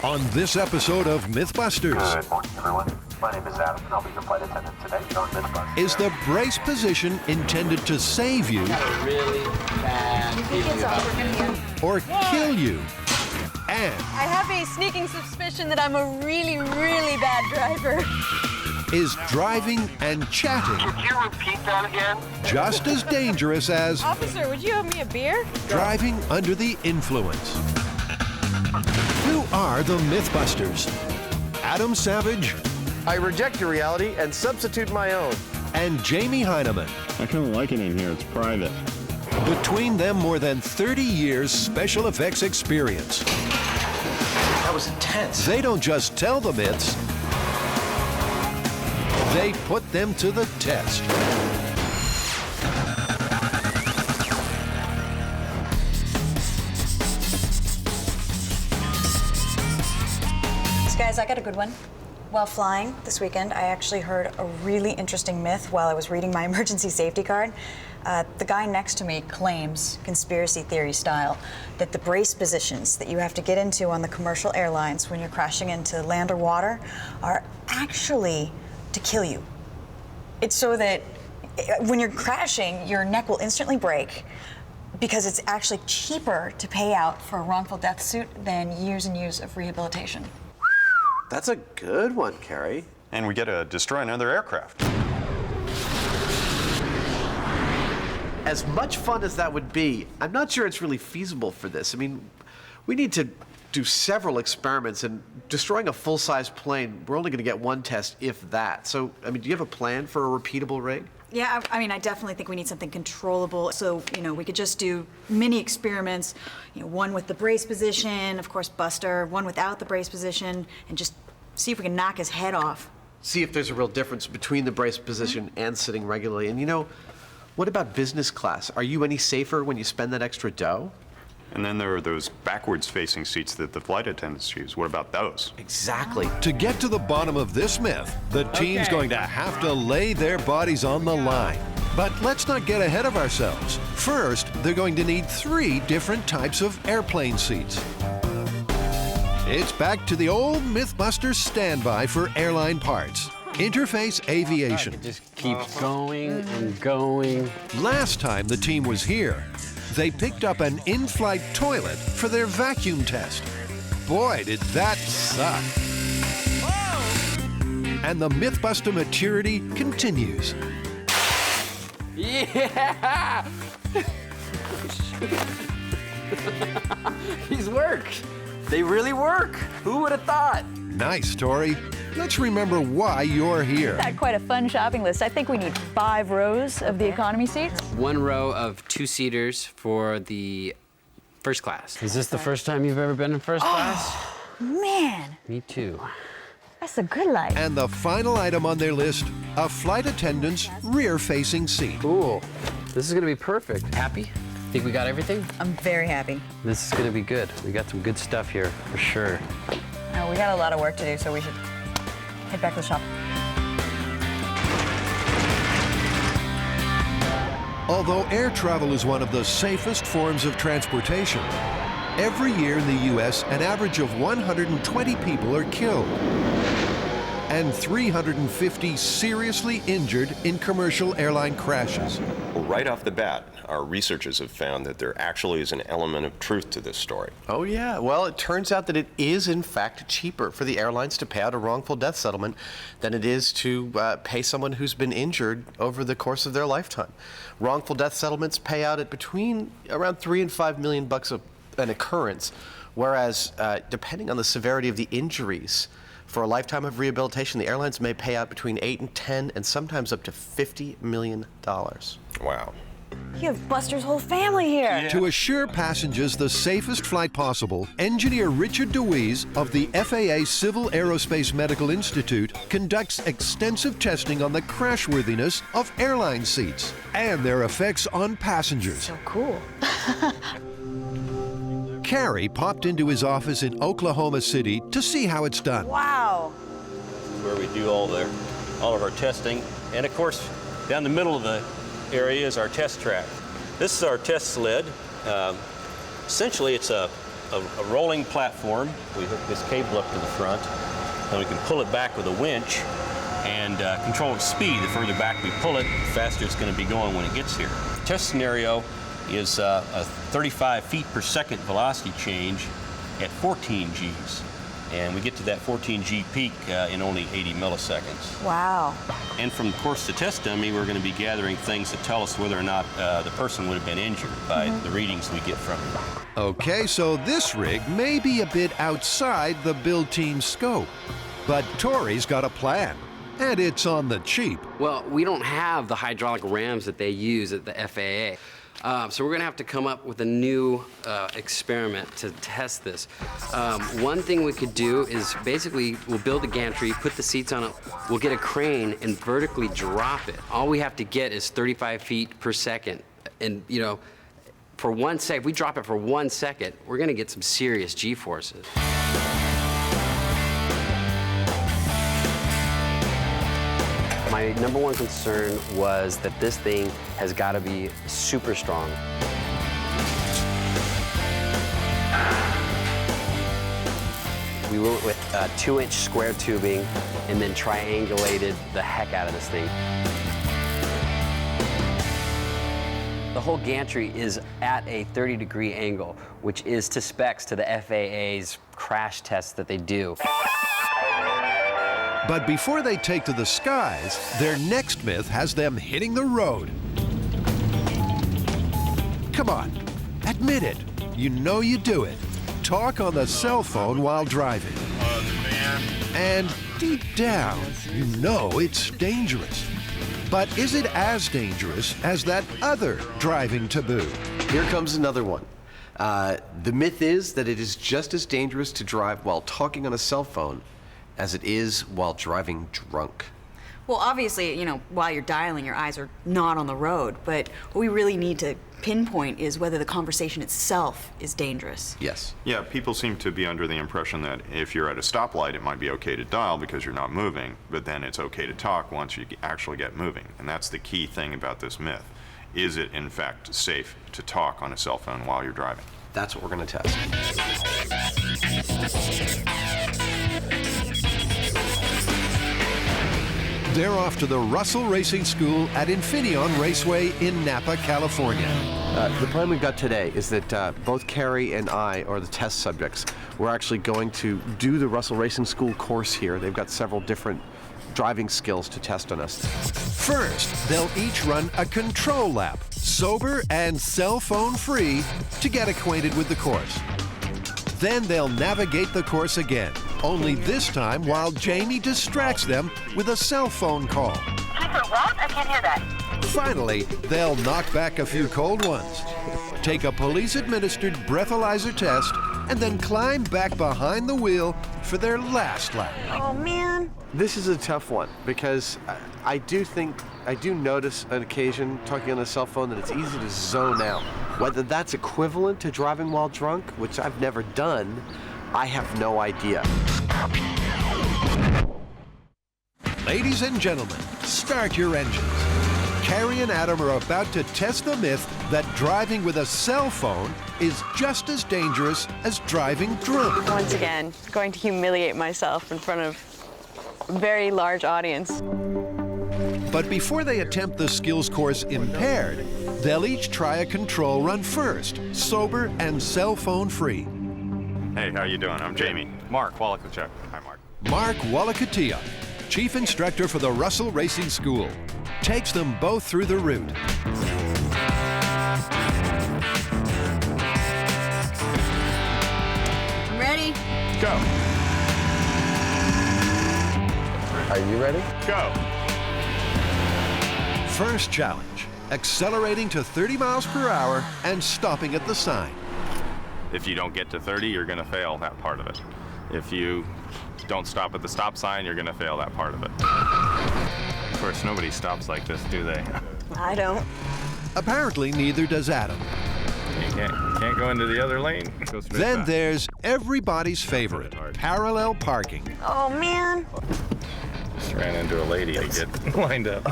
On this episode of MythBusters. Good morning, everyone. My name is Adam, and I'll be your flight attendant today on MythBusters. Is the brace position intended to save you Really bad feeling about it. or kill you? And I have a sneaking suspicion that I'm a really, really bad driver. is driving and chatting Could you repeat that again? just as dangerous as Officer, would you have me a beer? driving under the influence? Who are the MythBusters? Adam Savage I reject your reality and substitute my own. and Jamie Heineman. I kind of like it in here. It's private. Between them, more than 30 years special effects experience. That was intense. They don't just tell the myths, they put them to the test. Guys, I got a good one. While flying this weekend, I actually heard a really interesting myth while I was reading my emergency safety card. The guy next to me claims, conspiracy theory style, that the brace positions that you have to get into on the commercial airlines when you're crashing into land or water are actually to kill you. It's so that when you're crashing, your neck will instantly break because it's actually cheaper to pay out for a wrongful death suit than years and years of rehabilitation. That's a good one, Carrie. And we get to destroy another aircraft. As much fun as that would be, I'm not sure it's really feasible for this. I mean, we need to do several experiments, and destroying a full-size plane, we're only going to get one test, if that. So, I mean, do you have a plan for a repeatable rig? Yeah, I mean, I definitely think we need something controllable. So, we could just do mini experiments, one with the brace position, of course, Buster, one without the brace position, and just see if we can knock his head off. See if there's a real difference between the brace position and sitting regularly. And what about business class? Are you any safer when you spend that extra dough? And then there are those backwards-facing seats that the flight attendants use. What about those? Exactly. To get to the bottom of this myth, the team's going to have to lay their bodies on the line. But let's not get ahead of ourselves. First, they're going to need 3 different types of airplane seats. It's back to the old MythBusters standby for airline parts. Interface Aviation. It just keeps going and going. Last time the team was here, they picked up an in-flight toilet for their vacuum test. Boy, did that suck. And the MythBuster maturity continues. Yeah! These work. They really work. Who would have thought? Nice, Tori. Let's remember why you're here. Got quite a fun shopping list. I think we need 5 rows of the economy seats. 1 row of 2-seaters for the first class. Is this the first time you've ever been in first class? Man, Me too. that's a good life. And the final item on their list, a flight attendant's rear-facing seat. Cool. This is gonna be perfect. Happy? Think we got everything? I'm very happy. This is gonna be good. We got some good stuff here, for sure. We got a lot of work to do, so we should head back to the shop. Although air travel is one of the safest forms of transportation, every year in the U.S., an average of 120 people are killed and 350 seriously injured in commercial airline crashes. Well, right off the bat, our researchers have found that there actually is an element of truth to this story. Oh, yeah. Well, it turns out that it is, in fact, cheaper for the airlines to pay out a wrongful death settlement than it is to pay someone who's been injured over the course of their lifetime. Wrongful death settlements pay out at between around $3 and $5 million an occurrence, whereas depending on the severity of the injuries, for a lifetime of rehabilitation, the airlines may pay out between 8 and 10 and sometimes up to $50 million. Wow. You have Buster's whole family here. To assure passengers the safest flight possible, engineer Richard DeWeese of the FAA Civil Aerospace Medical Institute conducts extensive testing on the crashworthiness of airline seats and their effects on passengers. So cool. Carrie popped into his office in Oklahoma City to see how it's done. Wow. Where we do all of our testing. And of course, down the middle of the area is our test track. This is our test sled. Essentially, it's a a rolling platform. We hook this cable up to the front, and we can pull it back with a winch and control its speed. The further back we pull it, the faster it's going to be going when it gets here. The test scenario is a 35 feet per second velocity change at 14 Gs. And we get to that 14 G peak in only 80 milliseconds. Wow. And from course to test dummy, we're going to be gathering things that tell us whether or not the person would have been injured by the readings we get from them. Okay, so this rig may be a bit outside the build team's scope, but Tori's got a plan, and it's on the cheap. Well, we don't have the hydraulic rams that they use at the FAA. So we're gonna have to come up with a new experiment to test this. One thing we could do is basically we'll build a gantry, put the seats on it, we'll get a crane and vertically drop it. All we have to get is 35 feet per second. And you know, for 1 second, if we drop it for 1 second, we're gonna get some serious G-forces. My number one concern was that this thing has got to be super strong. We went with 2-inch square tubing and then triangulated the heck out of this thing. The whole gantry is at a 30-degree angle, which is to specs to the FAA's crash tests that they do. But before they take to the skies, their next myth has them hitting the road. Come on, admit it. You know you do it. Talk on the cell phone while driving. And deep down, you know it's dangerous. But is it as dangerous as that other driving taboo? Here comes another one. The myth is that it is just as dangerous to drive while talking on a cell phone as it is while driving drunk. Well, obviously, you know, while you're dialing, your eyes are not on the road, but what we really need to pinpoint is whether the conversation itself is dangerous. Yes. Yeah, people seem to be under the impression that if you're at a stoplight, it might be okay to dial because you're not moving, but then it's okay to talk once you actually get moving. And that's the key thing about this myth. Is it, in fact, safe to talk on a cell phone while you're driving? That's what we're going to test. They're off to the Russell Racing School at Infineon Raceway in Napa, California. The plan we've got today is that both Carrie and I are the test subjects. We're actually going to do the Russell Racing School course here. They've got several different driving skills to test on us. First, they'll each run a control lap, sober and cell phone free, to get acquainted with the course. Then they'll navigate the course again, only this time while Jamie distracts them with a cell phone call. What? I can't hear that. Finally, they'll knock back a few cold ones, take a police-administered breathalyzer test, and then climb back behind the wheel for their last lap. Oh, man. This is a tough one because I do notice on occasion talking on a cell phone that it's easy to zone out. Whether that's equivalent to driving while drunk, which I've never done, I have no idea. Ladies and gentlemen, start your engines. Carrie and Adam are about to test the myth that driving with a cell phone is just as dangerous as driving drunk. Once again, going to humiliate myself in front of a very large audience. But before they attempt the skills course impaired, they'll each try a control run first, sober and cell phone free. Hey, how you doing? I'm Jamie. Mark Wallachachuk. Hi, Mark. Mark Wallachachuk, chief instructor for the Russell Racing School, takes them both through the route. I'm ready. Go. Are you ready? Go. First challenge, accelerating to 30 miles per hour and stopping at the sign. If you don't get to 30, you're going to fail that part of it. If you don't stop at the stop sign, you're going to fail that part of it. Of course, nobody stops like this, do they? I don't. Apparently, neither does Adam. You can't go into the other lane. Go straight Then back. there's everybody's favorite, parallel parking. Oh, man. Just ran into a lady to get lined up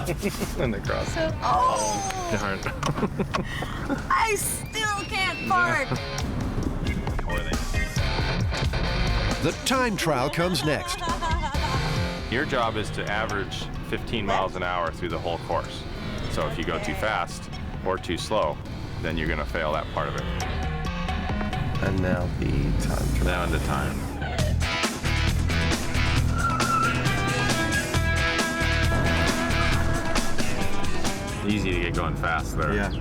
in the cross. Darn. I still can't park. Or they The time trial comes next. Your job is to average 15 miles an hour through the whole course. So if you go too fast or too slow, then you're going to fail that part of it. And now the time trial. Now the time. Easy to get going fast there. Yeah.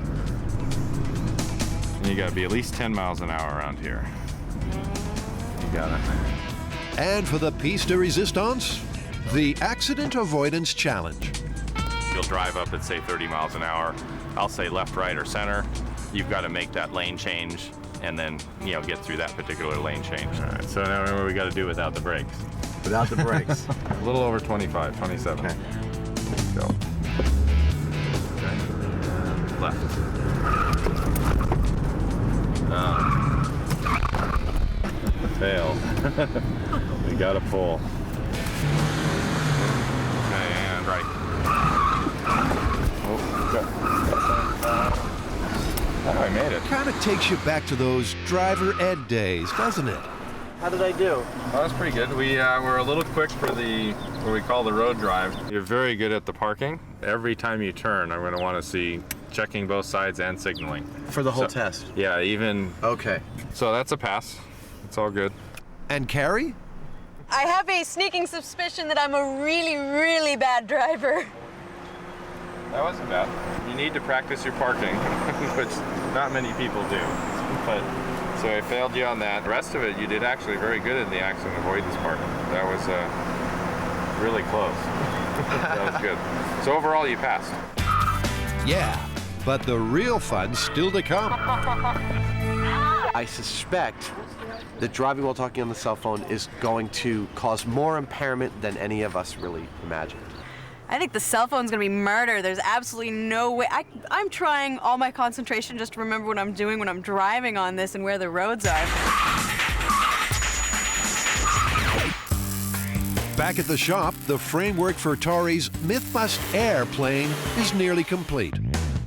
And you got to be at least 10 miles an hour around here. You got it. And for the piece de resistance, the accident avoidance challenge. You'll drive up at, say, 30 miles an hour. I'll say left, right, or center. You've got to make that lane change and then, you know, get through that particular lane change. All right, so now remember we got to do without the brakes. Without the brakes. A little over 25, 27. Okay. Go. Okay. Left. Tail. We got to pull. Okay, and right. Oh, good. Oh, I made it. Kind of takes you back to those driver ed days, doesn't it? How did I do? That was pretty good. We were a little quick for the what we call the road drive. You're very good at the parking. Every time you turn, I'm going to want to see checking both sides and signaling. For the whole test? Yeah, even. Okay. So that's a pass. It's all good. And Carrie? I have a sneaking suspicion that I'm a really, really bad driver. That wasn't bad. You need to practice your parking, which not many people do. But so I failed you on that. The rest of it, you did actually very good in the accident avoidance part. That was really close. That was good. So overall, you passed. Yeah, but the real fun's still to come. I suspect that driving while talking on the cell phone is going to cause more impairment than any of us really imagined. I think the cell phone's gonna be murder. There's absolutely no way. I'm trying all my concentration just to remember what I'm doing when I'm driving on this and where the roads are. Back at the shop, the framework for Tori's MythBust airplane is nearly complete.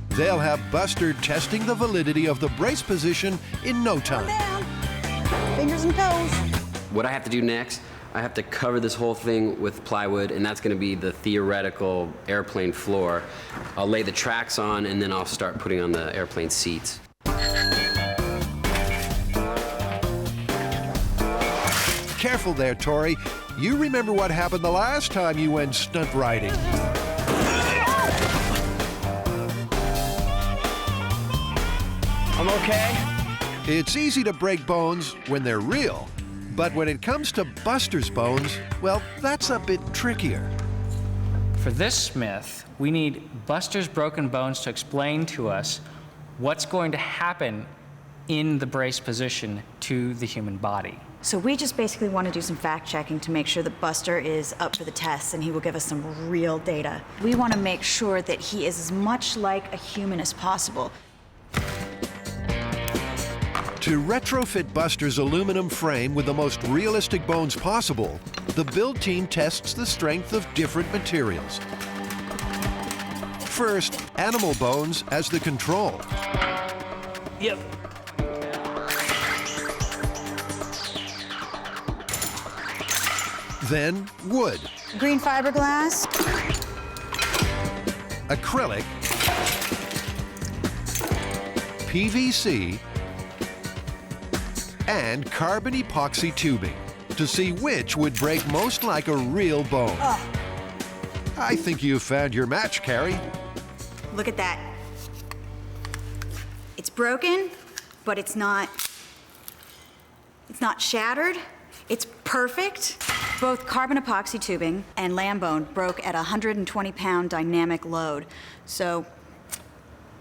They'll have Buster testing the validity of the brace position in no time. Fingers and toes. What I have to do next, I have to cover this whole thing with plywood, and that's going to be the theoretical airplane floor. I'll lay the tracks on, and then I'll start putting on the airplane seats. Careful there, Tori. You remember what happened the last time you went stunt riding. I'm okay. It's easy to break bones when they're real, but when it comes to Buster's bones, well, that's a bit trickier. For this myth, we need Buster's broken bones to explain to us what's going to happen in the brace position to the human body. So we just basically want to do some fact checking to make sure that Buster is up for the test and he will give us some real data. We want to make sure that he is as much like a human as possible. To retrofit Buster's aluminum frame with the most realistic bones possible, the build team tests the strength of different materials. First, animal bones as the control. Yep. Then wood, Green fiberglass. acrylic, PVC, and carbon epoxy tubing to see which would break most like a real bone. I think you found your match, Carrie. Look at that. It's broken, but it's not shattered. It's perfect. Both carbon epoxy tubing and lamb bone broke at a 120-pound dynamic load. So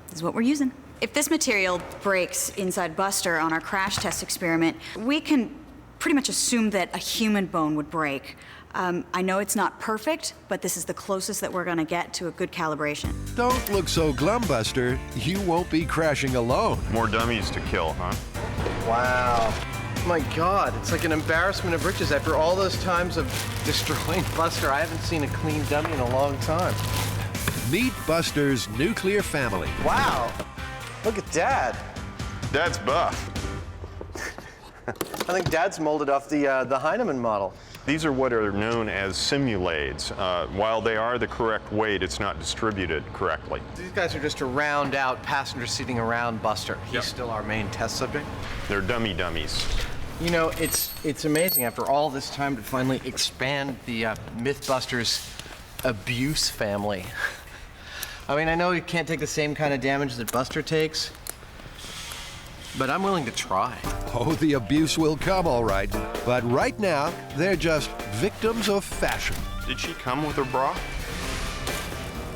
this is what we're using. If this material breaks inside Buster on our crash test experiment, we can pretty much assume that a human bone would break. I know it's not perfect, but this is the closest that we're gonna get to a good calibration. Don't look so glum, Buster. You won't be crashing alone. More dummies to kill, huh? Wow. My God, it's like an embarrassment of riches. After all those times of destroying Buster, I haven't seen a clean dummy in a long time. Meet Buster's nuclear family. Wow. Look at Dad. Dad's buff. I think Dad's molded off the Heinemann model. These are what are known as simulades. While they are the correct weight, it's not distributed correctly. These guys are just to round out passenger seating around Buster. He's still our main test subject. They're dummies. You know, it's amazing after all this time to finally expand the MythBusters abuse family. I mean, I know you can't take the same kind of damage that Buster takes, but I'm willing to try. Oh, the abuse will come, all right. But right now, they're just victims of fashion. Did she come with her bra?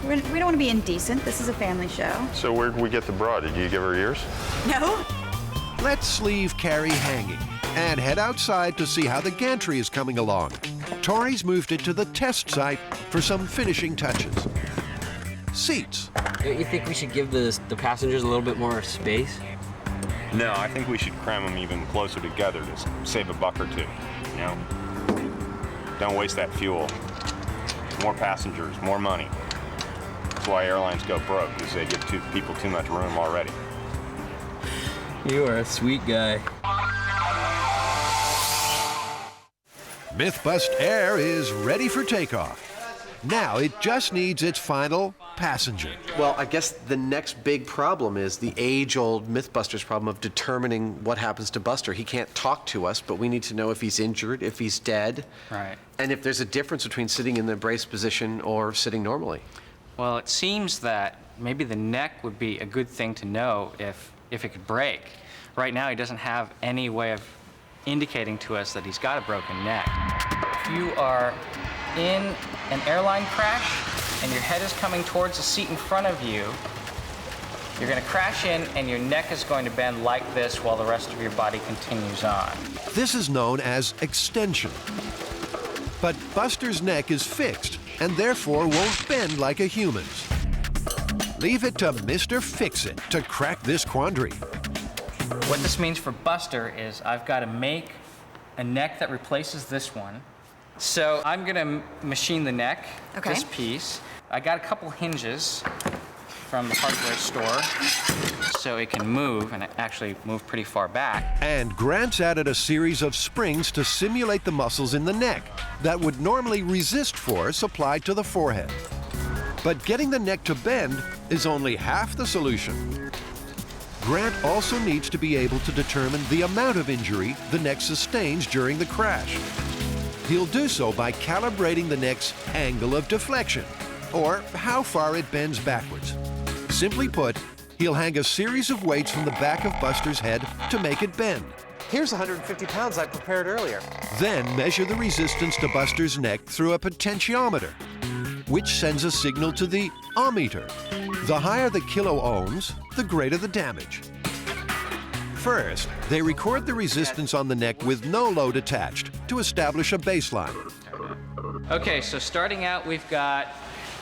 We don't want to be indecent. This is a family show. So where did we get the bra? Did you give her ears? No. Let's leave Carrie hanging and head outside to see how the gantry is coming along. Tori's moved it to the test site for some finishing touches. Seats. Don't you think we should give the passengers a little bit more space? No, I think we should cram them even closer together to save a buck or two, you know? Don't waste that fuel. More passengers, more money. That's why airlines go broke, because they give people too much room already. You are a sweet guy. MythBust Air is ready for takeoff. Now it just needs its final passenger. Well, I guess the next big problem is the age-old MythBusters problem of determining what happens to Buster. He can't talk to us, but we need to know if he's injured, if he's dead, Right. and if there's a difference between sitting in the brace position or sitting normally. Well, it seems that maybe the neck would be a good thing to know if it could break. Right now, he doesn't have any way of indicating to us that he's got a broken neck. If you are in an airline crash and your head is coming towards the seat in front of you, you're going to crash in and your neck is going to bend like this while the rest of your body continues on. This is known as extension. But Buster's neck is fixed and therefore won't bend like a human's. Leave it to Mr. Fix-It to crack this quandary. What this means for Buster is I've got to make a neck that replaces this one. So I'm gonna machine the neck, this piece. I got a couple hinges from the hardware store so it can move, and it actually move pretty far back. And Grant's added a series of springs to simulate the muscles in the neck that would normally resist force applied to the forehead. But getting the neck to bend is only half the solution. Grant also needs to be able to determine the amount of injury the neck sustains during the crash. He'll do so by calibrating the neck's angle of deflection, or how far it bends backwards. Simply put, he'll hang a series of weights from the back of Buster's head to make it bend. Here's 150 pounds I prepared earlier. Then measure the resistance to Buster's neck through a potentiometer, which sends a signal to the ohmmeter. The higher the kilo ohms, the greater the damage. First, they record the resistance on the neck with no load attached to establish a baseline. Okay, so starting out, we've got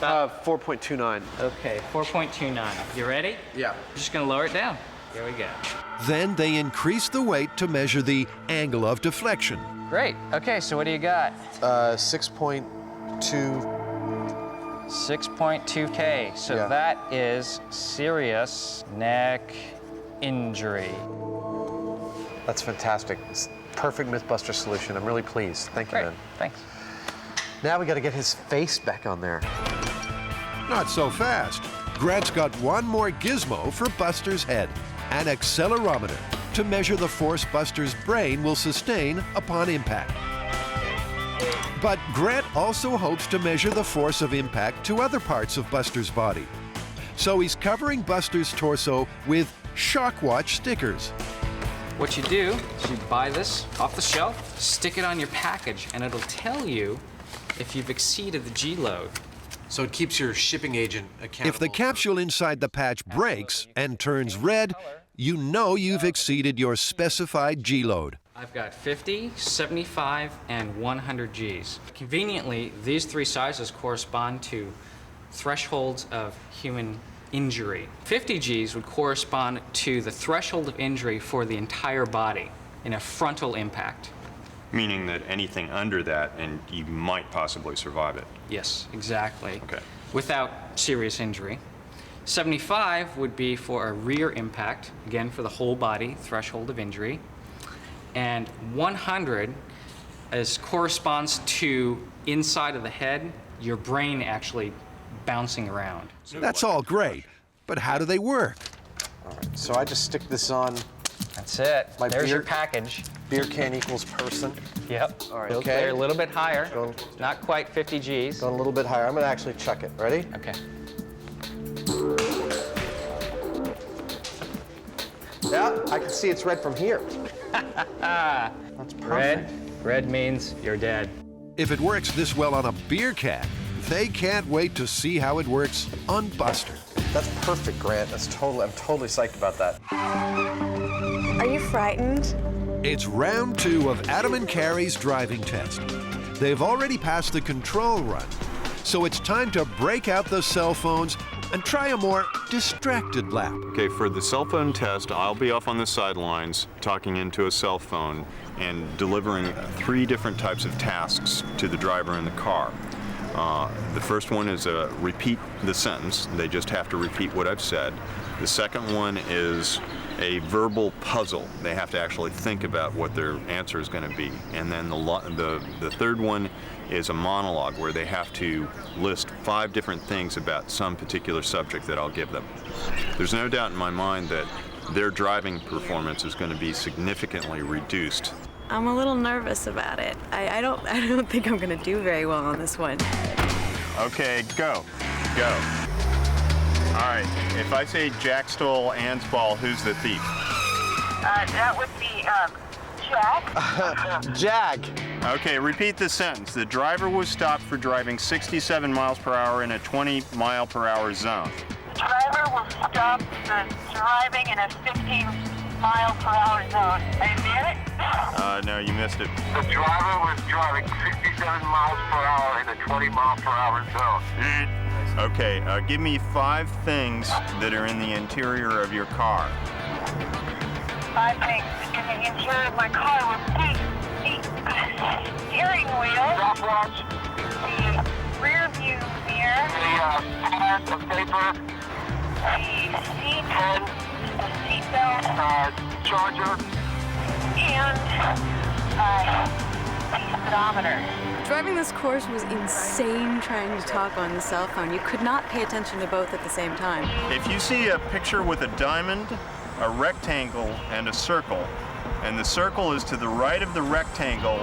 4.29. Okay, 4.29. You ready? Yeah. I'm just gonna lower it down. Here we go. Then they increase the weight to measure the angle of deflection. Great. Okay, so what do you got? 6.2. 6.2K. So that is serious neck injury. That's fantastic. It's perfect MythBuster solution. I'm really pleased. Thank you, man. Thanks. Now we got to get his face back on there. Not so fast. Grant's got one more gizmo for Buster's head, an accelerometer to measure the force Buster's brain will sustain upon impact. But Grant also hopes to measure the force of impact to other parts of Buster's body. So he's covering Buster's torso with shock watch stickers. What you do is you buy this off the shelf, stick it on your package, and it'll tell you if you've exceeded the G load. So it keeps your shipping agent accountable. If the capsule inside the patch breaks and turns red, you know you've exceeded your specified G load. I've got 50, 75, and 100 Gs. Conveniently, these three sizes correspond to thresholds of human injury. 50 Gs would correspond to the threshold of injury for the entire body in a frontal impact. Meaning that anything under that, and you might possibly survive it. Yes, exactly. Okay. Without serious injury. 75 would be for a rear impact, again for the whole body, threshold of injury. And 100 corresponds to inside of the head, your brain actually bouncing around. That's all great, but how do they work? All right, so I just stick this on. That's it. My There's beer, your package. Beer can equals person. Yep. All right, Okay. okay. A little bit higher. Going, not quite 50 Gs. Going a little bit higher. I'm gonna actually chuck it. Ready? Okay. Yeah, I can see it's red from here. That's perfect. Red means you're dead. If it works this well on a beer can, they can't wait to see how it works on Buster. That's perfect, Grant. I'm totally psyched about that. Are you frightened? It's round 2 of Adam and Carrie's driving test. They've already passed the control run, so it's time to break out the cell phones and try a more distracted lap. Okay, for the cell phone test, I'll be off on the sidelines talking into a cell phone and delivering 3 different types of tasks to the driver in the car. The first one is repeat the sentence. They just have to repeat what I've said. The second one is a verbal puzzle. They have to actually think about what their answer is going to be. And then the third one is a monologue where they have to list 5 different things about some particular subject that I'll give them. There's no doubt in my mind that their driving performance is going to be significantly reduced. I'm a little nervous about it. I don't think I'm gonna do very well on this one. Okay, go. All right, if I say Jack stole Ann's ball, who's the thief? That would be, Jack. Jag. Okay, repeat the sentence. The driver was stopped for driving 67 miles per hour in a 20-mile-per-hour zone. The driver was stopped for driving in a 15-mile-per-hour zone. I admit it? No, you missed it. The driver was driving 67 miles per hour in a 20-mile-per-hour zone. Okay, give me 5 things that are in the interior of your car. 5 things in the interior of my car was the steering wheel, Stopwatch, the rear view mirror, the pad of paper, the seat, the seatbelt, charger, and the speedometer. Driving this course was insane trying to talk on the cell phone. You could not pay attention to both at the same time. If you see a picture with a diamond, a rectangle, and a circle, and the circle is to the right of the rectangle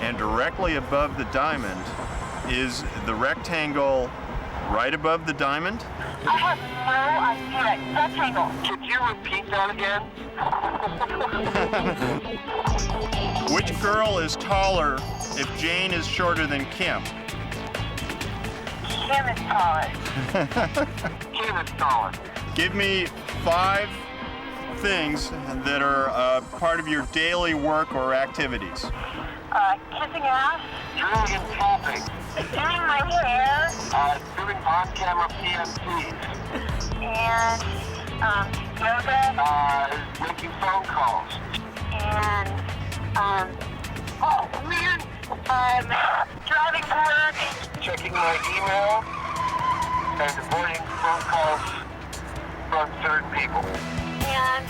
and directly above the diamond, is the rectangle right above the diamond? I have no idea. Rectangle. Could you repeat that again? Which girl is taller if Jane is shorter than Kim? Kim is taller. Kim is taller. Give me 5 things that are part of your daily work or activities. Kissing ass. Drilling and tapping. Doing my hair. Doing on-camera PMCs. And, yoga. Making phone calls. And, oh man, driving to work. Checking my email. And avoiding phone calls from certain people. And,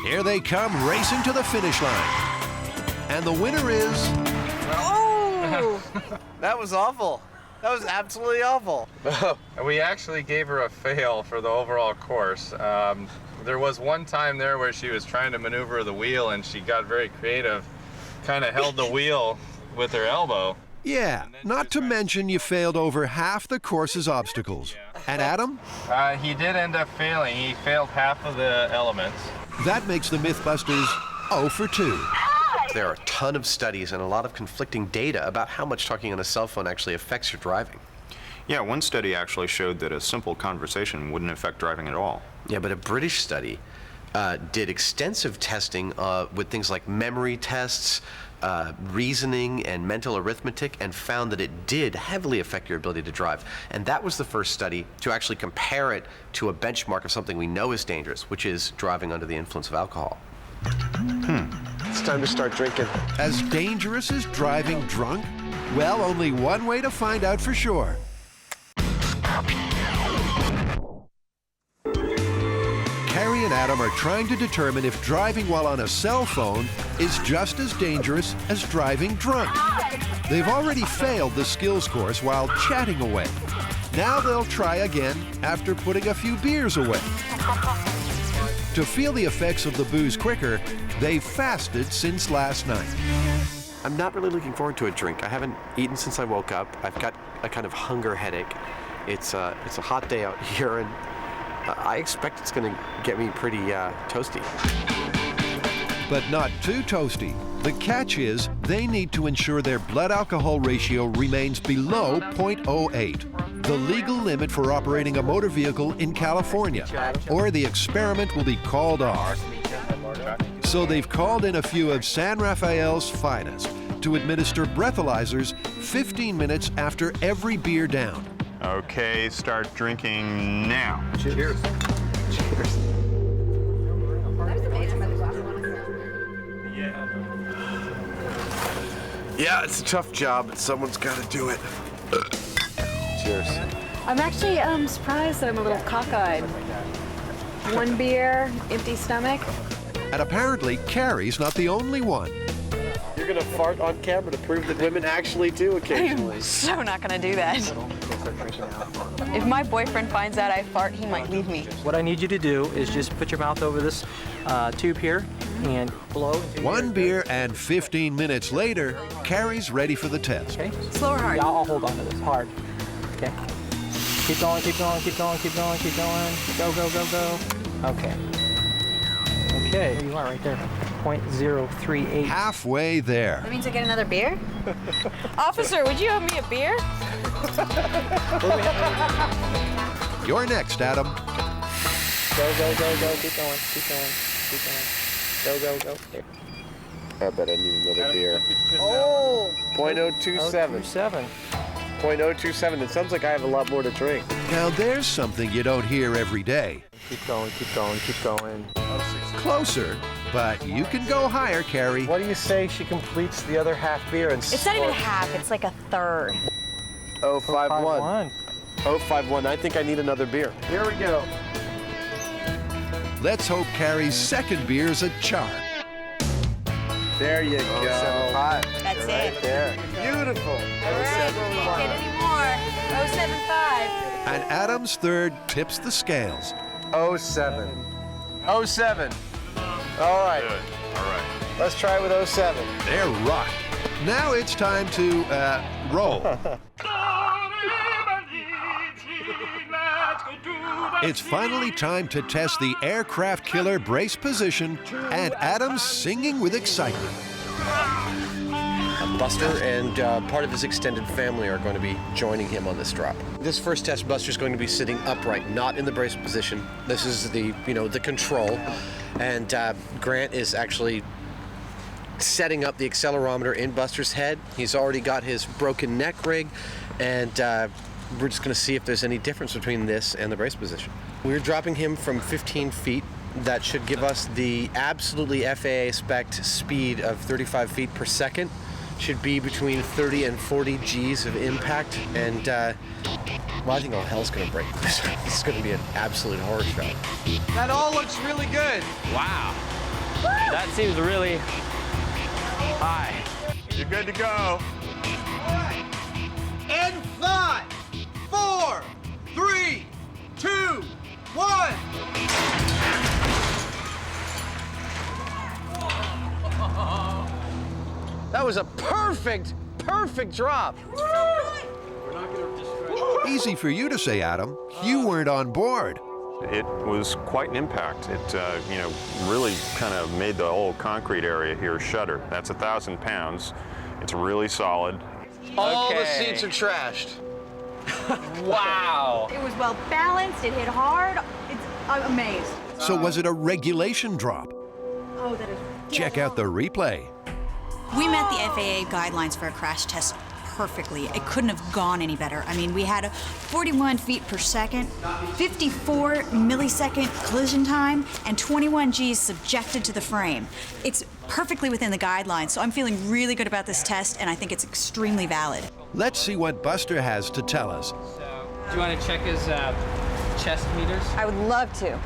Here they come racing to the finish line. And the winner is... Oh! That was awful. That was absolutely awful. We actually gave her a fail for the overall course. There was one time there where she was trying to maneuver the wheel and she got very creative, kind of held the wheel with her elbow. Yeah, not to mention you failed over half the course's obstacles. And Adam? He did end up failing. He failed half of the elements. That makes the MythBusters 0 for 2. There are a ton of studies and a lot of conflicting data about how much talking on a cell phone actually affects your driving. Yeah, one study actually showed that a simple conversation wouldn't affect driving at all. Yeah, but a British study did extensive testing with things like memory tests, reasoning, and mental arithmetic, and found that it did heavily affect your ability to drive. And that was the first study to actually compare it to a benchmark of something we know is dangerous, which is driving under the influence of alcohol. It's time to start drinking. As dangerous as driving drunk? Well, only one way to find out for sure. them are trying to determine if driving while on a cell phone is just as dangerous as driving drunk. They've already failed the skills course while chatting away. Now they'll try again after putting a few beers away. To feel the effects of the booze quicker, they've fasted since last night. I'm not really looking forward to a drink. I haven't eaten since I woke up. I've got a kind of hunger headache. It's a hot day out here, and I expect it's going to get me pretty toasty. But not too toasty. The catch is they need to ensure their blood alcohol ratio remains below 0.08, the legal limit for operating a motor vehicle in California, or the experiment will be called off. So they've called in a few of San Rafael's finest to administer breathalyzers 15 minutes after every beer down. Okay, start drinking now. Cheers. Cheers. Yeah, it's a tough job, but someone's got to do it. Cheers. I'm actually surprised that I'm a little cockeyed. One beer, empty stomach. And apparently, Carrie's not the only one. You're going to fart on camera to prove that women actually do occasionally. I'm so not gonna do that. If my boyfriend finds out I fart, he might leave me. What I need you to do is just put your mouth over this tube here and blow. One beer and 15 minutes later, Carrie's ready for the test. Okay. Slow or hard? Yeah, I'll hold on to this. Hard. Okay. Keep going, keep going, keep going, keep going, keep going. Go, go, go, go. Okay. Okay, there you are right there. 0.038. Halfway there. That means I get another beer? Officer, would you have me a beer? You're next, Adam. Go, go, go, go. Keep going, keep going, keep going. Go, go, go. There. I bet I need another beer. Oh! 0.027. 0.027. It sounds like I have a lot more to drink. Now there's something you don't hear every day. Keep going, keep going, keep going. Closer, but you can go higher, Carrie. What do you say she completes the other half beer and It's not even half, it's like a third. 051. 051. I think I need another beer. Here we go. Let's hope Carrie's second beer's a charm. There you go. That's You're it. right there. Beautiful. All right, can't get any more. 075. And Adam's third tips the scales. 07. 07. All right. Good. All right. Let's try with 07. They're rocked. Now it's time to, roll. It's finally time to test the aircraft killer brace position, and Adam's singing with excitement. Buster and part of his extended family are going to be joining him on this drop. This first test, Buster's going to be sitting upright, not in the brace position. This is the, the control. And Grant is actually setting up the accelerometer in Buster's head. He's already got his broken neck rig, and we're just going to see if there's any difference between this and the brace position. We're dropping him from 15 feet. That should give us the absolutely FAA spec speed of 35 feet per second. Should be between 30 and 40 Gs of impact, and well, I think all hell's gonna break loose. This is gonna be an absolute horror show. That all looks really good. Wow. That seems really high. You're good to go. And 5, 4, 3, 2, 1. That was a perfect drop. Easy for you to say, Adam. You weren't on board. It was quite an impact. It, really kind of made the whole concrete area here shudder. That's 1,000 pounds. It's really solid. All the seats are trashed. Wow. It was well balanced, it hit hard. I'm amazed. So was it a regulation drop? Oh, that is. Check out the replay. We met the FAA guidelines for a crash test perfectly. It couldn't have gone any better. I mean, we had a 41 feet per second, 54 millisecond collision time, and 21 Gs subjected to the frame. It's perfectly within the guidelines, so I'm feeling really good about this test, and I think it's extremely valid. Let's see what Buster has to tell us. Do you want to check his chest meters? I would love to.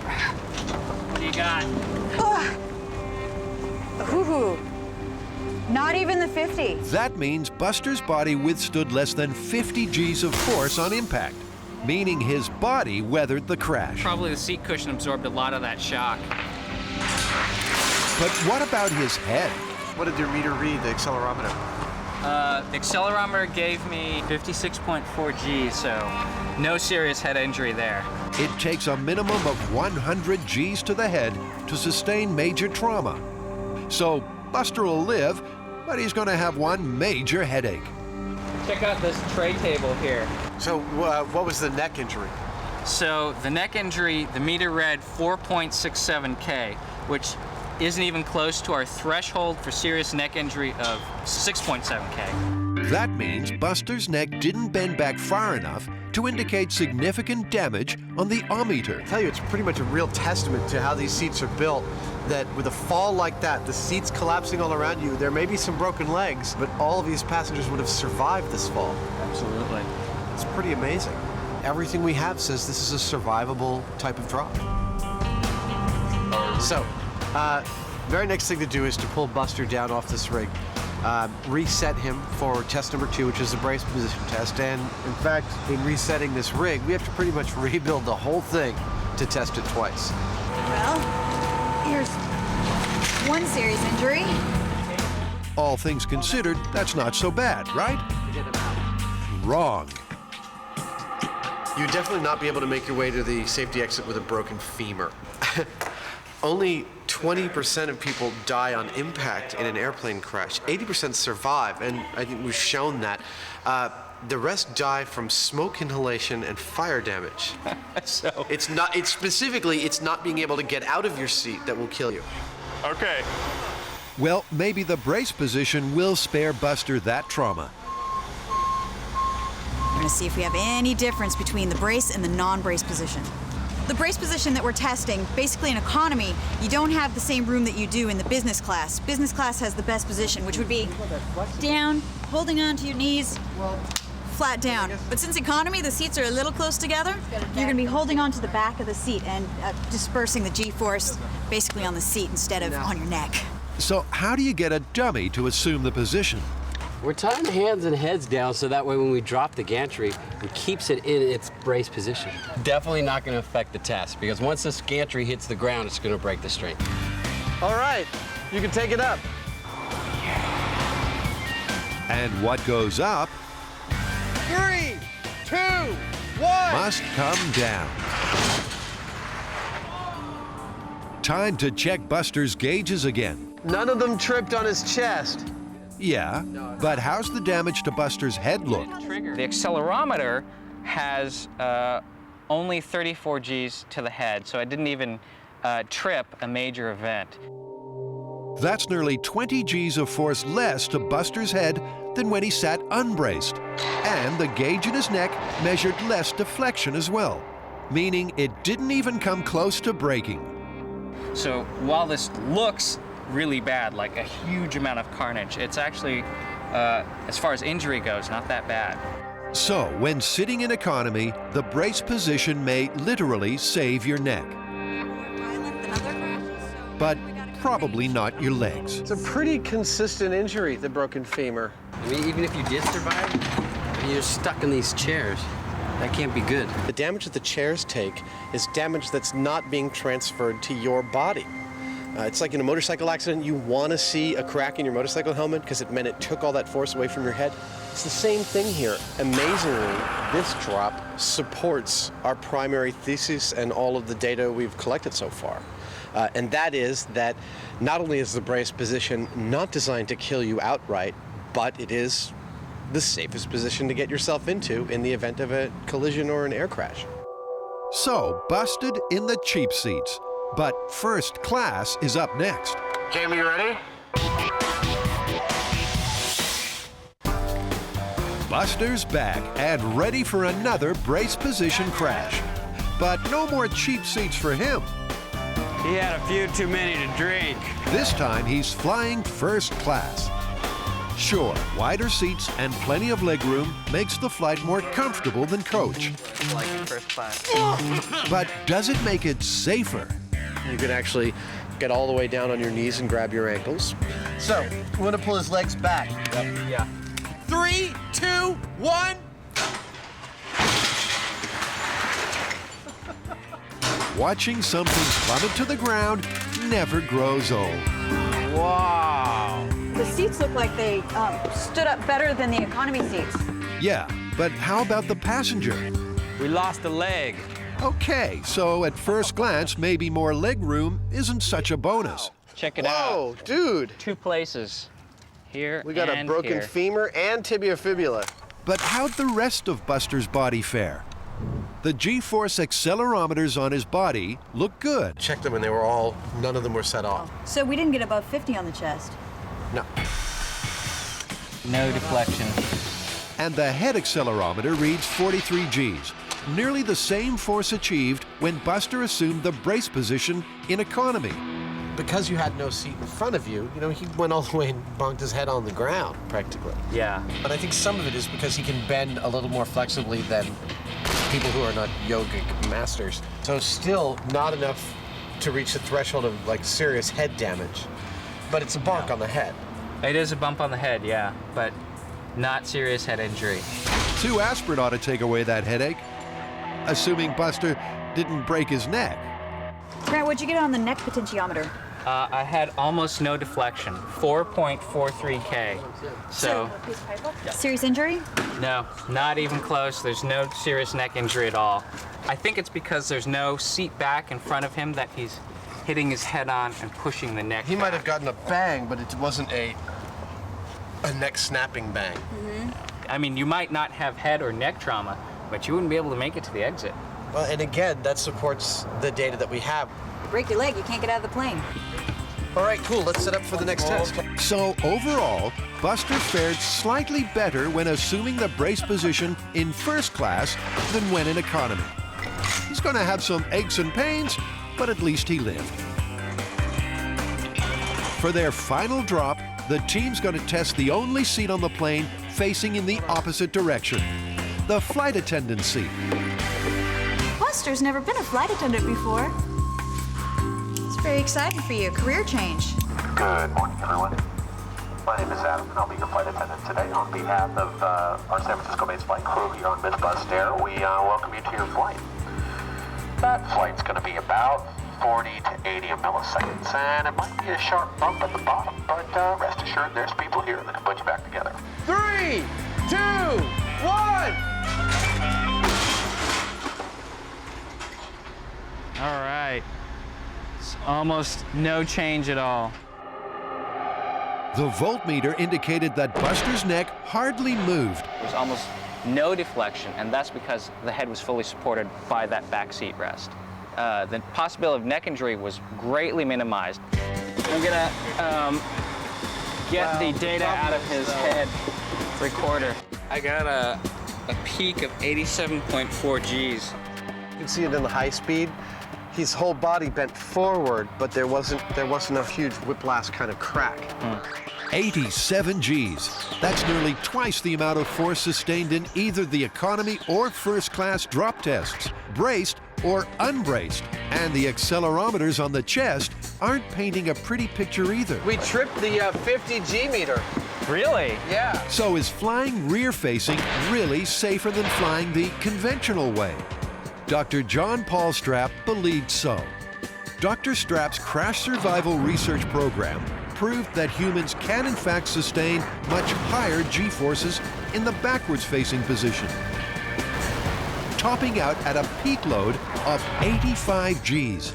What do you got? Ooh. Not even the 50. That means Buster's body withstood less than 50 G's of force on impact, meaning his body weathered the crash. Probably the seat cushion absorbed a lot of that shock. But what about his head? What did your meter read, the accelerometer? The accelerometer gave me 56.4 G, so no serious head injury there. It takes a minimum of 100 G's to the head to sustain major trauma. So Buster will live, but he's going to have one major headache. Check out this tray table here. So what was the neck injury? So the neck injury, the meter read 4.67 K, which isn't even close to our threshold for serious neck injury of 6.7 K. That means Buster's neck didn't bend back far enough to indicate significant damage on the ohmmeter. I tell you, it's pretty much a real testament to how these seats are built, that with a fall like that, the seats collapsing all around you, there may be some broken legs, but all of these passengers would have survived this fall. Absolutely. It's pretty amazing. Everything we have says this is a survivable type of drop. So, very next thing to do is to pull Buster down off this rig, reset him for test number 2, which is the brace position test. And in fact, in resetting this rig, we have to pretty much rebuild the whole thing to test it twice. Well, here's one serious injury. All things considered, that's not so bad, right? Wrong. You'd definitely not be able to make your way to the safety exit with a broken femur. Only 20% of people die on impact in an airplane crash. 80% survive, and I think we've shown that. The rest die from smoke inhalation and fire damage. So it's not being able to get out of your seat that will kill you. Okay. Well, maybe the brace position will spare Buster that trauma. We're gonna see if we have any difference between the brace and the non-brace position. The brace position that we're testing, basically in economy, you don't have the same room that you do in the business class. Business class has the best position, which would be down, holding on to your knees, flat down. But since economy, the seats are a little close together, you're gonna be holding on to the back of the seat and dispersing the G-force basically on the seat instead of on your neck. So how do you get a dummy to assume the position? We're tying the hands and heads down so that way when we drop the gantry, it keeps it in its brace position. Definitely not going to affect the test because once this gantry hits the ground, it's going to break the string. All right, you can take it up. And what goes up 3, 2, 1. must come down. Time to check Buster's gauges again. None of them tripped on his chest. Yeah, but how's the damage to Buster's head look? The accelerometer has only 34 Gs to the head, so it didn't even trip a major event. That's nearly 20 G's of force less to Buster's head than when he sat unbraced. And the gauge in his neck measured less deflection as well, meaning it didn't even come close to breaking. So while this looks really bad, like a huge amount of carnage, it's actually, as far as injury goes, not that bad. So, when sitting in economy, the brace position may literally save your neck. But probably not your legs. It's a pretty consistent injury, the broken femur. I mean, even if you did survive, you're stuck in these chairs. That can't be good. The damage that the chairs take is damage that's not being transferred to your body. It's like in a motorcycle accident, you want to see a crack in your motorcycle helmet because it meant it took all that force away from your head. It's the same thing here. Amazingly, this drop supports our primary thesis and all of the data we've collected so far. And that is that not only is the brace position not designed to kill you outright, but it is the safest position to get yourself into in the event of a collision or an air crash. So, busted in the cheap seats. But first class is up next. Jamie, you ready? Buster's back and ready for another brace position crash. But no more cheap seats for him. He had a few too many to drink. This time he's flying first class. Sure, wider seats and plenty of legroom makes the flight more comfortable than coach. Like in first class. But does it make it safer? You can actually get all the way down on your knees and grab your ankles. So, we want to pull his legs back. Yeah. 3, 2, 1. Watching something plummet to the ground never grows old. Wow. The seats look like they stood up better than the economy seats. Yeah, but how about the passenger? We lost a leg. Okay, so at first glance, maybe more leg room isn't such a bonus. Check it Whoa, out. dude. 2 places. Here We got a and broken here. femur and tibia fibula. But how'd the rest of Buster's body fare? The G-force accelerometers on his body look good. Checked them and none of them were set off. So we didn't get above 50 on the chest. No. No deflection. And the head accelerometer reads 43 Gs, nearly the same force achieved when Buster assumed the brace position in economy. Because you had no seat in front of you, he went all the way and bonked his head on the ground, practically. Yeah. But I think some of it is because he can bend a little more flexibly than people who are not yogic masters. So still not enough to reach the threshold of serious head damage. But it's a bonk on the head. It is a bump on the head, yeah, but not serious head injury. 2 aspirin ought to take away that headache, assuming Buster didn't break his neck. Grant, what'd you get on the neck potentiometer? I had almost no deflection, 4.43 K. So, Serious injury? no, not even close. There's no serious neck injury at all. I think it's because there's no seat back in front of him that he's hitting his head on and pushing the neck He back. might have gotten a bang, but it wasn't a neck snapping bang. I mean, you might not have head or neck trauma, but you wouldn't be able to make it to the exit. Well, and again, that supports the data that we have. Break your leg, you can't get out of the plane. All right, cool. Let's set up for the next test. So overall, Buster fared slightly better when assuming the brace position in first class than when in economy. He's going to have some aches and pains, but at least he lived. For their final drop, the team's going to test the only seat on the plane facing in the opposite direction, the flight attendant seat. Buster's never been a flight attendant before. It's very exciting for you, career change. Good morning, everyone. My name is Adam, and I'll be your flight attendant today. On behalf of our San Francisco-based flight crew here on MythBusters, we welcome you to your flight. That flight's going to be about 40 to 80 milliseconds, and it might be a sharp bump at the bottom, but rest assured there's people here that can put you back together. 3, 2, 1. All right. It's almost no change at all. The voltmeter indicated that Buster's neck hardly moved. There's almost no deflection, and that's because the head was fully supported by that back seat rest. The possibility of neck injury was greatly minimized. I'm gonna get the data out of his head recorder. I got a peak of 87.4 Gs. You can see it in the high speed. His whole body bent forward, but there wasn't a huge whiplash kind of crack. 87 Gs. That's nearly twice the amount of force sustained in either the economy or first class drop tests, braced or unbraced. And the accelerometers on the chest aren't painting a pretty picture either. We tripped the 50 G meter. Really? Yeah. So is flying rear facing really safer than flying the conventional way? Dr. John Paul Strapp believed so. Dr. Strapp's crash survival research program proved that humans can in fact sustain much higher G-forces in the backwards-facing position, topping out at a peak load of 85 Gs.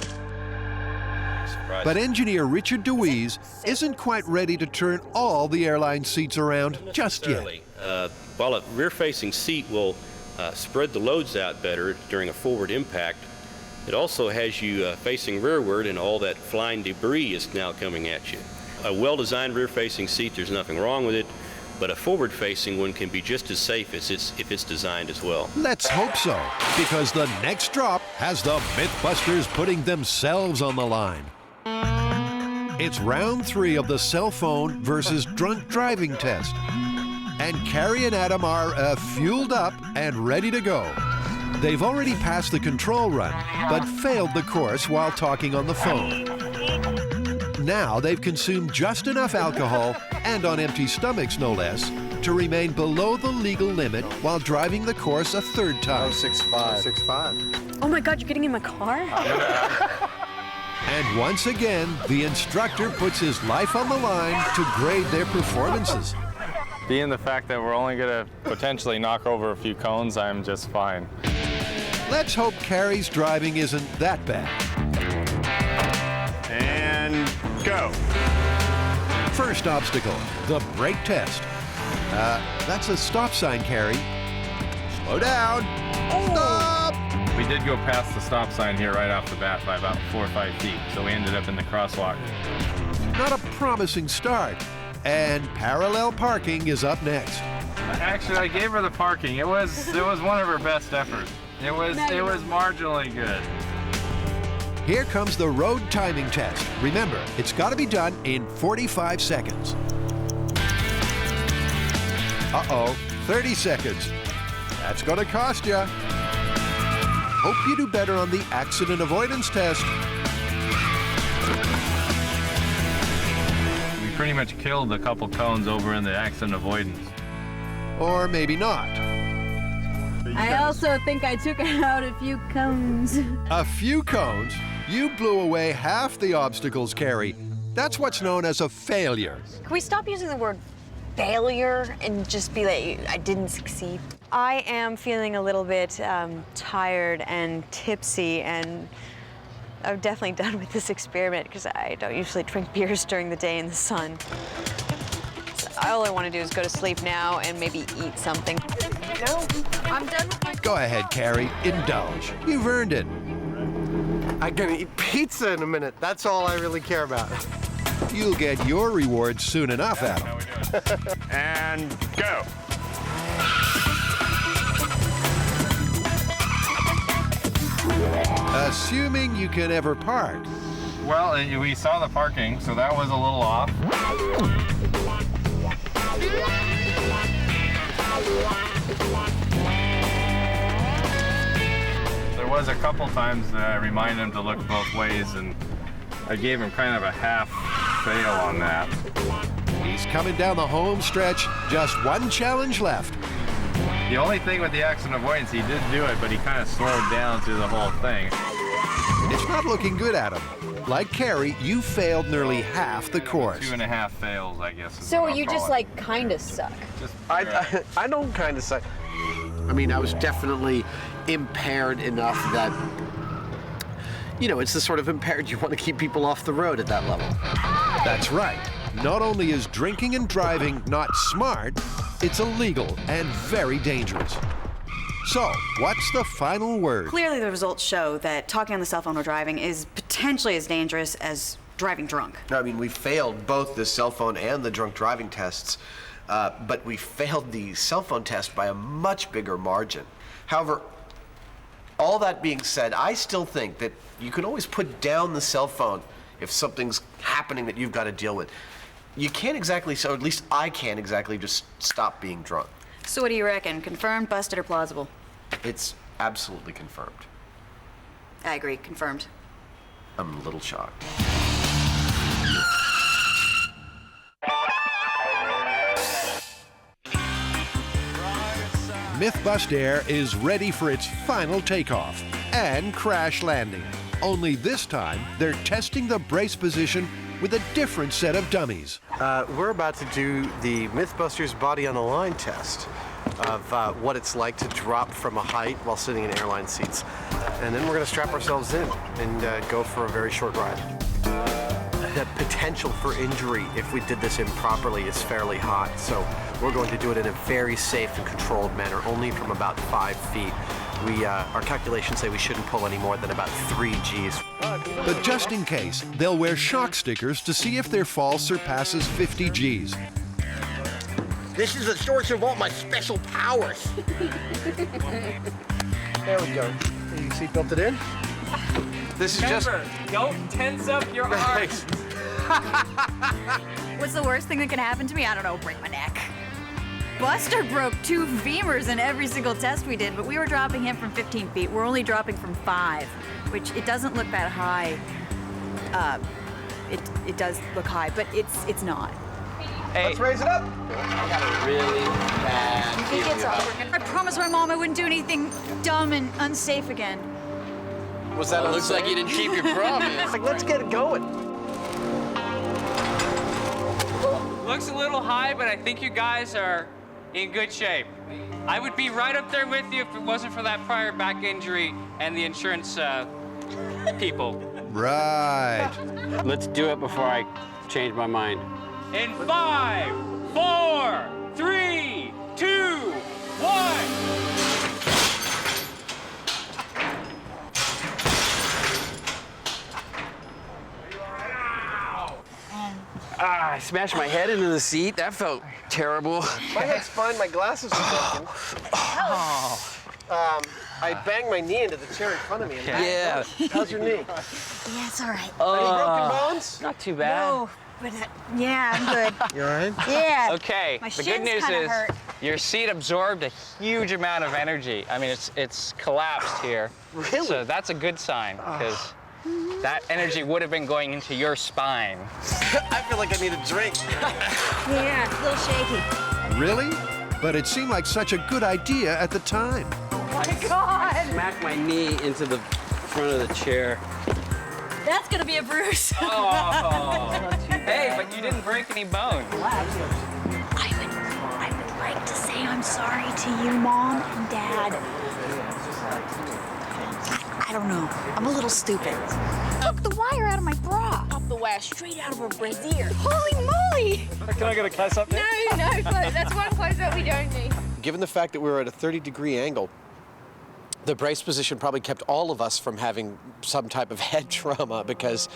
But engineer Richard DeWeese isn't quite ready to turn all the airline seats around just yet. While a rear-facing seat will spread the loads out better during a forward impact, it also has you facing rearward, and all that flying debris is now coming at you. A well-designed rear-facing seat, there's nothing wrong with it, but a forward-facing one can be just as safe as if it's designed as well. Let's hope so, because the next drop has the MythBusters putting themselves on the line. It's round 3 of the cell phone versus drunk driving test. And Carrie and Adam are fueled up and ready to go. They've already passed the control run, but failed the course while talking on the phone. Now they've consumed just enough alcohol, and on empty stomachs no less, to remain below the legal limit while driving the course a 3rd time. 065. Oh my God, you're getting in my car? And once again, the instructor puts his life on the line to grade their performances. Being the fact that we're only going to potentially knock over a few cones, I'm just fine. Let's hope Carrie's driving isn't that bad. And go. First obstacle, the brake test. That's a stop sign, Carrie. Slow down. Stop! We did go past the stop sign here right off the bat by about 4 or 5 feet, so we ended up in the crosswalk. Not a promising start. And parallel parking is up next. Actually, I gave her the parking. It was one of her best efforts. It was marginally good. Here comes the road timing test. Remember, it's got to be done in 45 seconds. Uh-oh, 30 seconds. That's going to cost you. Hope you do better on the accident avoidance test. We pretty much killed a couple cones over in the accident avoidance. Or maybe not. I also think I took out a few cones. A few cones? You blew away half the obstacles, Carrie. That's what's known as a failure. Can we stop using the word failure and just be like, I didn't succeed? I am feeling a little bit tired and tipsy, and I'm definitely done with this experiment because I don't usually drink beers during the day in the sun. So all I want to do is go to sleep now and maybe eat something. No, I'm done with my... Go ahead, Carrie. Indulge. You've earned it. I'm gonna eat pizza in a minute. That's all I really care about. You'll get your reward soon enough, Adam. And go. Assuming you can ever park. Well, we saw the parking, so that was a little off. There was a couple times that I reminded him to look both ways, and I gave him kind of a half fail on that. He's coming down the home stretch. Just one challenge left. The only thing with the accident avoidance, he did do it, but he kind of slowed down through the whole thing. It's not looking good, Adam. Like Carrie, you failed nearly half the course. 2.5 fails, I guess. So you just like kind of suck. I don't kind of suck. I mean, I was definitely impaired enough that, you know, it's the sort of impaired you want to keep people off the road at that level. That's right. Not only is drinking and driving not smart, it's illegal and very dangerous. So, what's the final word? Clearly the results show that talking on the cell phone or driving is potentially as dangerous as driving drunk. I mean, we failed both the cell phone and the drunk driving tests, but we failed the cell phone test by a much bigger margin. However, all that being said, I still think that you can always put down the cell phone if something's happening that you've got to deal with. You can't exactly, so at least I can't exactly just stop being drunk. So what do you reckon? Confirmed, busted, or plausible? It's absolutely confirmed. I agree, confirmed. I'm a little shocked. MythBusters is ready for its final takeoff and crash landing. Only this time, they're testing the brace position with a different set of dummies. We're about to do the MythBusters body on the line test of what it's like to drop from a height while sitting in airline seats. And then we're going to strap ourselves in and go for a very short ride. The potential for injury if we did this improperly is fairly high, so we're going to do it in a very safe and controlled manner, only from about 5 feet. Our calculations say we shouldn't pull any more than about 3 Gs. But just in case, they'll wear shock stickers to see if their fall surpasses 50 Gs. This is the source of all my special powers. There we go. You seatbelted in? This is just... Don't tense up your arms. What's the worst thing that can happen to me? I don't know, break my neck. Buster broke 2 femurs in every single test we did, but we were dropping him from 15 feet. We're only dropping from 5, which it doesn't look that high. It does look high, but it's not. Hey. Let's raise it up. I got a really bad feeling about it. I promised my mom I wouldn't do anything dumb and unsafe again. Was that? Well, it looks like you didn't keep your promise. Like, let's get it going. Looks a little high, but I think you guys are in good shape. I would be right up there with you if it wasn't for that prior back injury and the insurance people. Right. Let's do it before I change my mind. In 5, 4, 3, 2, 1. I smashed my head into the seat. That felt terrible. My head's fine. My glasses are broken. I banged my knee into the chair in front of me. Yeah. How's your knee? Yeah, it's all right. Any broken bones? Not too bad. No, but yeah, I'm good. You all right? Yeah. Okay, My the good shins news kinda is hurt. your seat absorbed a huge amount of energy. I mean, it's collapsed here. Really? So that's a good sign, because that energy would have been going into your spine. I feel like I need a drink. Yeah, a little shaky. Really? But it seemed like such a good idea at the time. Oh my God! Smacked my knee into the front of the chair. That's gonna be a bruise. Oh. Hey, but you didn't break any bones. I would like to say I'm sorry to you, Mom and Dad. I don't know. I'm a little stupid. Took the wire out of my bra. Popped the wire straight out of her brassiere. Holy moly! Can I get a close up? No, that's one close up we don't need. Given the fact that we were at a 30-degree angle, the brace position probably kept all of us from having some type of head trauma, because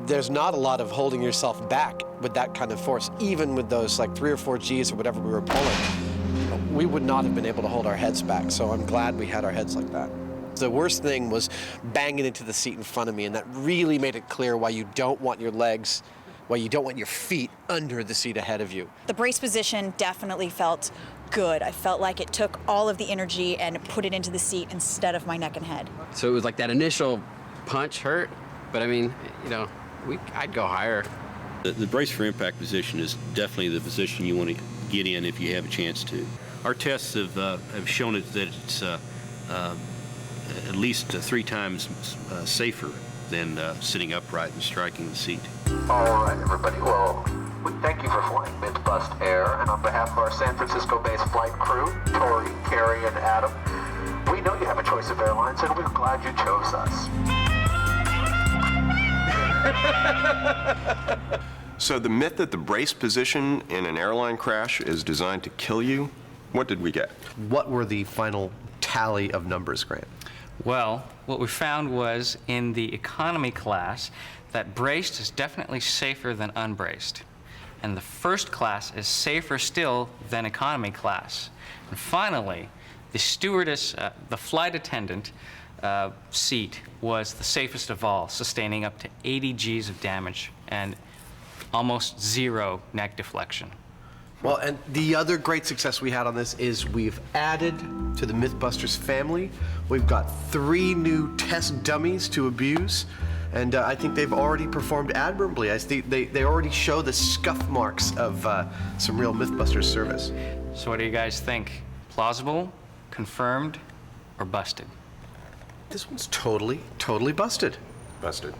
there's not a lot of holding yourself back with that kind of force. Even with those like 3 or 4 Gs or whatever we were pulling, we would not have been able to hold our heads back. So I'm glad we had our heads like that. The worst thing was banging into the seat in front of me, and that really made it clear why you don't want your legs, why you don't want your feet under the seat ahead of you. The brace position definitely felt good. I felt like it took all of the energy and put it into the seat instead of my neck and head. So it was like that initial punch hurt, but I mean, you know, I'd go higher. The brace for impact position is definitely the position you want to get in if you have a chance to. Our tests have shown it that it's at least 3 times safer than sitting upright and striking the seat. All right, everybody. Well, we thank you for flying MythBust Air, and on behalf of our San Francisco-based flight crew, Tori, Carrie, and Adam, we know you have a choice of airlines, and we're glad you chose us. So the myth that the brace position in an airline crash is designed to kill you, what did we get? What were the final tally of numbers, Grant? Well, what we found was in the economy class that braced is definitely safer than unbraced. And the first class is safer still than economy class. And finally, the stewardess, the flight attendant seat was the safest of all, sustaining up to 80 Gs of damage and almost 0 neck deflection. Well, and the other great success we had on this is we've added to the MythBusters family. We've got 3 new test dummies to abuse, and I think they've already performed admirably. I think they already show the scuff marks of some real MythBusters service. So what do you guys think? Plausible, confirmed, or busted? This one's totally busted. Busted.